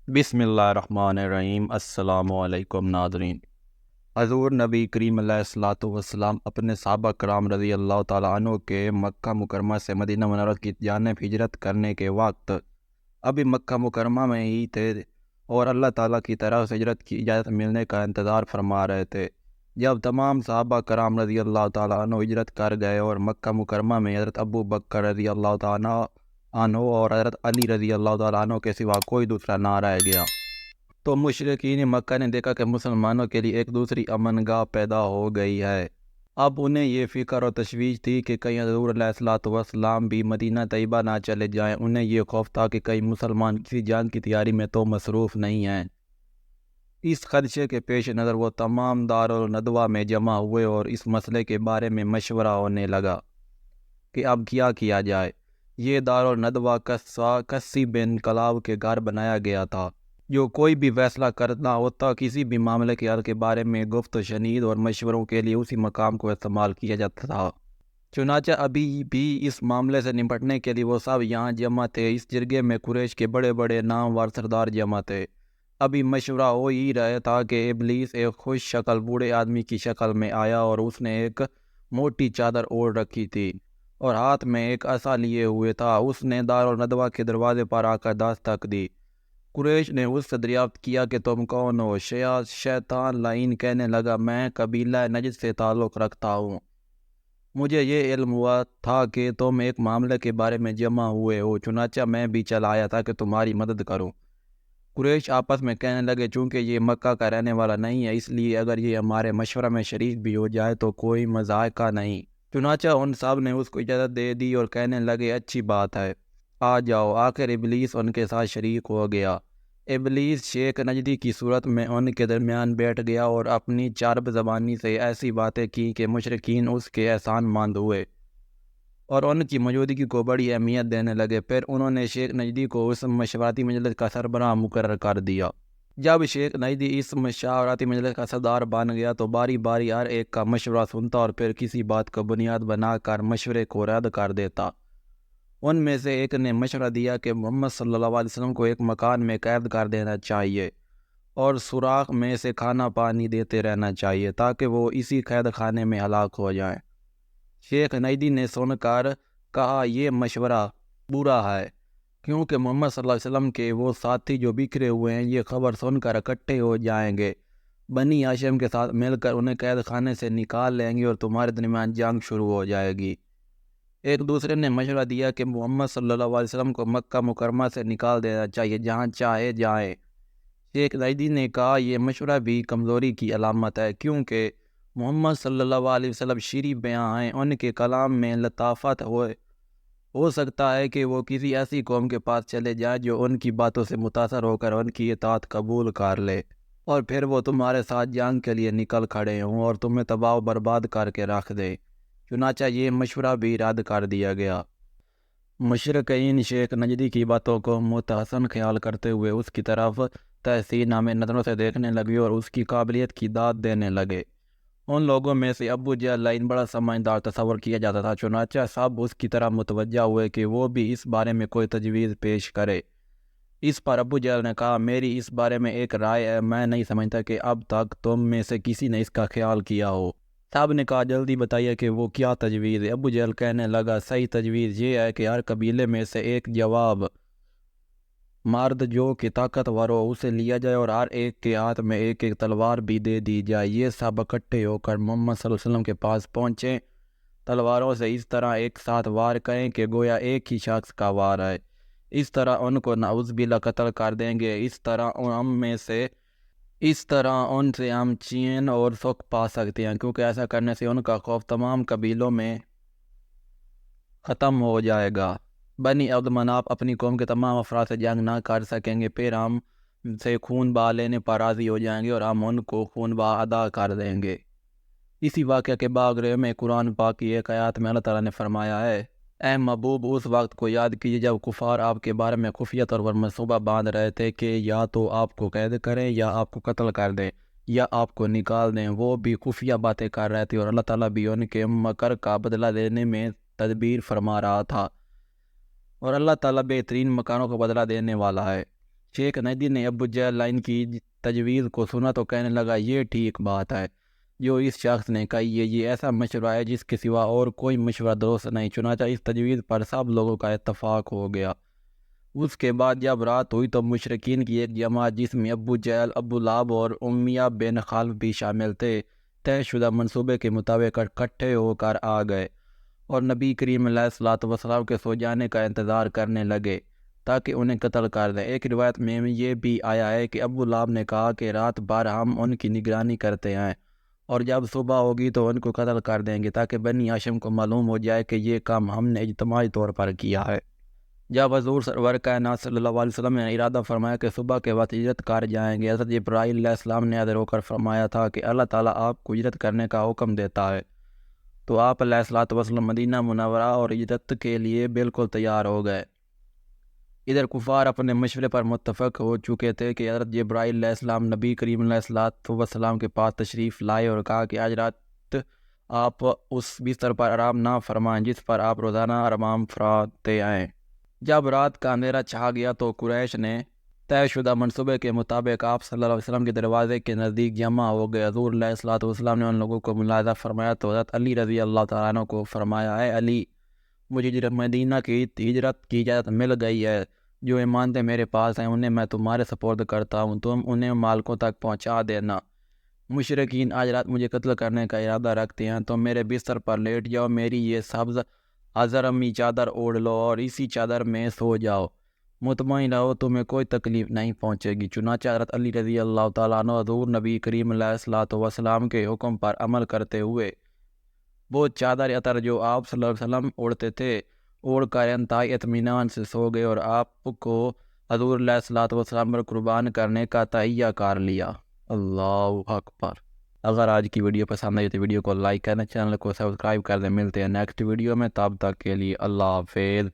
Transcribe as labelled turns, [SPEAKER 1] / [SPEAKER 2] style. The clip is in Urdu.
[SPEAKER 1] بسم اللہ الرحمن الرحیم۔ السلام علیکم ناظرین۔ حضور نبی کریم علیہ الصلاۃ والسلام اپنے صحابہ کرام رضی اللہ تعالیٰ عنہ کے مکہ مکرمہ سے مدینہ منورہ کی جانب ہجرت کرنے کے وقت ابھی مکہ مکرمہ میں ہی تھے اور اللہ تعالیٰ کی طرف سے ہجرت کی اجازت ملنے کا انتظار فرما رہے تھے۔ جب تمام صحابہ کرام رضی اللہ تعالیٰ عنہ ہجرت کر گئے اور مکہ مکرمہ میں حضرت ابو بکر رضی اللہ تعالیٰ عنہ اور حضرت علی رضی اللہ تعالیٰ عنہ کے سوا کوئی دوسرا نہ رہ گیا، تو مشرکین مکہ نے دیکھا کہ مسلمانوں کے لیے ایک دوسری امن گاہ پیدا ہو گئی ہے۔ اب انہیں یہ فکر اور تشویش تھی کہ کہیں حضور علیہ الصلوۃ والسلام بھی مدینہ طیبہ نہ چلے جائیں۔ انہیں یہ خوف تھا کہ کئی مسلمان کسی جنگ کی تیاری میں تو مصروف نہیں ہیں۔ اس خدشے کے پیش نظر وہ تمام دارالندوہ میں جمع ہوئے اور اس مسئلے کے بارے میں مشورہ ہونے لگا کہ اب کیا جائے۔ یہ دارالندوہ کسی بن کلاب کے گھر بنایا گیا تھا، جو کوئی بھی فیصلہ کرنا ہوتا کسی بھی معاملے کے حل کے بارے میں گفت و شنید اور مشوروں کے لیے اسی مقام کو استعمال کیا جاتا تھا۔ چنانچہ ابھی بھی اس معاملے سے نمٹنے کے لیے وہ سب یہاں جمع تھے۔ اس جرگے میں قریش کے بڑے بڑے نامور سردار جمع تھے۔ ابھی مشورہ ہو ہی رہا تھا کہ ابلیس ایک خوش شکل بوڑھے آدمی کی شکل میں آیا اور اس نے ایک موٹی چادر اوڑھ رکھی تھی اور ہاتھ میں ایک عصا لیے ہوئے تھا۔ اس نے دارالندوہ کے دروازے پر آ کر دستک دی۔ قریش نے اس سے دریافت کیا کہ تم کون ہو؟ شیطان لعین کہنے لگا، میں قبیلہ نجد سے تعلق رکھتا ہوں۔ مجھے یہ علم ہوا تھا کہ تم ایک معاملے کے بارے میں جمع ہوئے ہو، چنانچہ میں بھی چل آیا تھا کہ تمہاری مدد کروں۔ قریش آپس میں کہنے لگے، چونکہ یہ مکہ کا رہنے والا نہیں ہے، اس لیے اگر یہ ہمارے مشورہ میں شریک بھی ہو جائے تو کوئی مضائقہ نہیں۔ چنانچہ ان سب نے اس کو اجازت دے دی اور کہنے لگے، اچھی بات ہے، آ جاؤ۔ آخر ابلیس ان کے ساتھ شریک ہو گیا۔ ابلیس شیخ نجدی کی صورت میں ان کے درمیان بیٹھ گیا اور اپنی چارب زبانی سے ایسی باتیں کی کہ مشرکین اس کے احسان مند ہوئے اور ان کی موجودگی کو بڑی اہمیت دینے لگے۔ پھر انہوں نے شیخ نجدی کو اس مشاورتی مجلس کا سربراہ مقرر کر دیا۔ جب شیخ نجدی اس مشاورتی مجلس کا صدر بن گیا تو باری باری ہر ایک کا مشورہ سنتا اور پھر کسی بات کو بنیاد بنا کر مشورے کو رد کر دیتا۔ ان میں سے ایک نے مشورہ دیا کہ محمد صلی اللہ علیہ وسلم کو ایک مکان میں قید کر دینا چاہیے اور سوراخ میں سے کھانا پانی دیتے رہنا چاہیے تاکہ وہ اسی قید خانے میں ہلاک ہو جائیں۔ شیخ نجدی نے سن کر کہا، یہ مشورہ برا ہے، کیونکہ محمد صلی اللہ علیہ وسلم کے وہ ساتھی جو بکھرے ہوئے ہیں یہ خبر سن کر اکٹھے ہو جائیں گے، بنی ہاشم کے ساتھ مل کر انہیں قید خانے سے نکال لیں گے اور تمہارے درمیان جنگ شروع ہو جائے گی۔ ایک دوسرے نے مشورہ دیا کہ محمد صلی اللہ علیہ وسلم کو مکہ مکرمہ سے نکال دینا چاہیے، جہاں چاہے جائیں۔ شیخ نجدی نے کہا، یہ مشورہ بھی کمزوری کی علامت ہے، کیونکہ محمد صلی اللہ علیہ وسلم شیریں بیاں ہیں، ان کے کلام میں لطافت ہو سکتا ہے کہ وہ کسی ایسی قوم کے پاس چلے جائیں جو ان کی باتوں سے متاثر ہو کر ان کی اطاعت قبول کر لے اور پھر وہ تمہارے ساتھ جنگ کے لیے نکل کھڑے ہوں اور تمہیں تباہ و برباد کر کے رکھ دے۔ چنانچہ یہ مشورہ بھی رد کر دیا گیا۔ مشرکین شیخ نجدی کی باتوں کو متحسن خیال کرتے ہوئے اس کی طرف تحسین نامے نظروں سے دیکھنے لگے اور اس کی قابلیت کی داد دینے لگے۔ ان لوگوں میں سے ابو جہل لعین بڑا سمجھدار تصور کیا جاتا تھا، چنانچہ سب اس کی طرف متوجہ ہوئے کہ وہ بھی اس بارے میں کوئی تجویز پیش کرے۔ اس پر ابو جہل نے کہا، میری اس بارے میں ایک رائے ہے، میں نہیں سمجھتا کہ اب تک تم میں سے کسی نے اس کا خیال کیا ہو۔ صاحب نے کہا، جلدی بتائیے کہ وہ کیا تجویز ہے۔ ابو جہل کہنے لگا، صحیح تجویز یہ ہے کہ ہر قبیلے میں سے ایک جواب مرد جو کہ طاقتور ہو اسے لیا جائے اور ہر ایک کے ہاتھ میں ایک ایک تلوار بھی دے دی جائے۔ یہ سب اکٹھے ہو کر محمد صلی اللہ علیہ وسلم کے پاس پہنچیں، تلواروں سے اس طرح ایک ساتھ وار کریں کہ گویا ایک ہی شخص کا وار ہے۔ اس طرح ان کو نعوذ باللہ قتل کر دیں گے۔ اس طرح ان سے ہم چین اور سکھ پا سکتے ہیں، کیونکہ ایسا کرنے سے ان کا خوف تمام قبیلوں میں ختم ہو جائے گا۔ بنی عبد مناف اپنی قوم کے تمام افراد سے جنگ نہ کر سکیں گے، پھر ہم سے خون بہا لینے پر راضی ہو جائیں گے اور ہم ان کو خون بہا ادا کر دیں گے۔ اسی واقعہ کے باغرے میں قرآن پاک کی ایک آیات میں اللہ تعالیٰ نے فرمایا ہے، اے محبوب اس وقت کو یاد کیجیے جب کفار آپ کے بارے میں خفیہ طور پر منصوبہ باندھ رہے تھے کہ یا تو آپ کو قید کریں یا آپ کو قتل کر دیں یا آپ کو نکال دیں۔ وہ بھی خفیہ باتیں کر رہے تھے اور اللہ تعالیٰ بھی ان کے مکر کا بدلہ لینے میں تدبیر فرما رہا تھا، اور اللہ تعالیٰ بہترین مکانوں کو بدلہ دینے والا ہے۔ شیخ ندی نے ابو جہل لائن کی تجویز کو سنا تو کہنے لگا یہ ٹھیک بات ہے جو اس شخص نے کہی ہے، یہ ایسا مشورہ ہے جس کے سوا اور کوئی مشورہ درست نہیں۔ چنانچہ اس تجویز پر سب لوگوں کا اتفاق ہو گیا۔ اس کے بعد جب رات ہوئی تو مشرکین کی ایک جماعت جس میں ابو جہل، ابو لہب اور امیہ بن خلف بھی شامل تھے، طے شدہ منصوبے کے مطابق اکٹھے ہو کر آ گئے اور نبی کریم علیہ الصلوۃ والسلام کے سو جانے کا انتظار کرنے لگے تاکہ انہیں قتل کر دیں۔ ایک روایت میں یہ بھی آیا ہے کہ ابو لہب نے کہا کہ رات بھر ہم ان کی نگرانی کرتے ہیں اور جب صبح ہوگی تو ان کو قتل کر دیں گے تاکہ بنی ہاشم کو معلوم ہو جائے کہ یہ کام ہم نے اجتماعی طور پر کیا ہے۔ جب حضور سرور کائنات صلی اللہ علیہ وسلم نے ارادہ فرمایا کہ صبح کے وقت ہجرت کر جائیں گے، حضرت جبرائیل علیہ السلام نے حاضر ہو کر فرمایا تھا کہ اللہ تعالیٰ آپ کو ہجرت کرنے کا حکم دیتا ہے، تو آپ علیہ الصلوۃ والسلام مدینہ منورہ اور ہجرت کے لیے بالکل تیار ہو گئے۔ ادھر کفار اپنے مشورے پر متفق ہو چکے تھے کہ حضرت جبرائیل علیہ السلام نبی کریم علیہ الصلوۃ والسلام کے پاس تشریف لائے اور کہا کہ آج رات آپ اس بستر پر آرام نہ فرمائیں جس پر آپ روزانہ آرام فرماتے ہیں۔ جب رات کا اندھیرا چھا گیا تو قریش نے طے شدہ منصوبے کے مطابق آپ صلی اللہ علیہ وسلم کے دروازے کے نزدیک جمع ہو گئے۔ حضور علیہ الصلوۃ والسلام نے ان لوگوں کو ملاحظہ فرمایا تو حضرت علی رضی اللہ تعالیٰ عنہ کو فرمایا، اے علی، مجھے مدینہ کی ہجرت کی اجازت مل گئی ہے، جو ایمانتیں میرے پاس ہیں انہیں میں تمہارے سپرد کرتا ہوں، تم انہیں مالکوں تک پہنچا دینا۔ مشرکین آج رات مجھے قتل کرنے کا ارادہ رکھتے ہیں، تم میرے بستر پر لیٹ جاؤ، میری یہ سبز ازرمی چادر اوڑھ لو اور اسی چادر میں سو جاؤ، مطمئن رہو تمہیں کوئی تکلیف نہیں پہنچے گی۔ چنانچہ حضرت علی رضی اللہ تعالیٰ عنہ حضور نبی کریم علیہ الصلوۃ والسلام کے حکم پر عمل کرتے ہوئے وہ چادر عطر جو آپ صلی اللہ علیہ وسلم اوڑھتے تھے اوڑھ کر انتہائی اطمینان سے سو گئے اور آپ کو حضور علیہ الصلوۃ والسلام پر قربان کرنے کا تہیہ کر لیا۔ اللہ اکبر۔ اگر آج کی ویڈیو پسند آئی تو ویڈیو کو لائک کرنا، چینل کو سبسکرائب کر دیں۔ ملتے ہیں نیکسٹ ویڈیو میں، تب تک کے لیے اللہ حافظ۔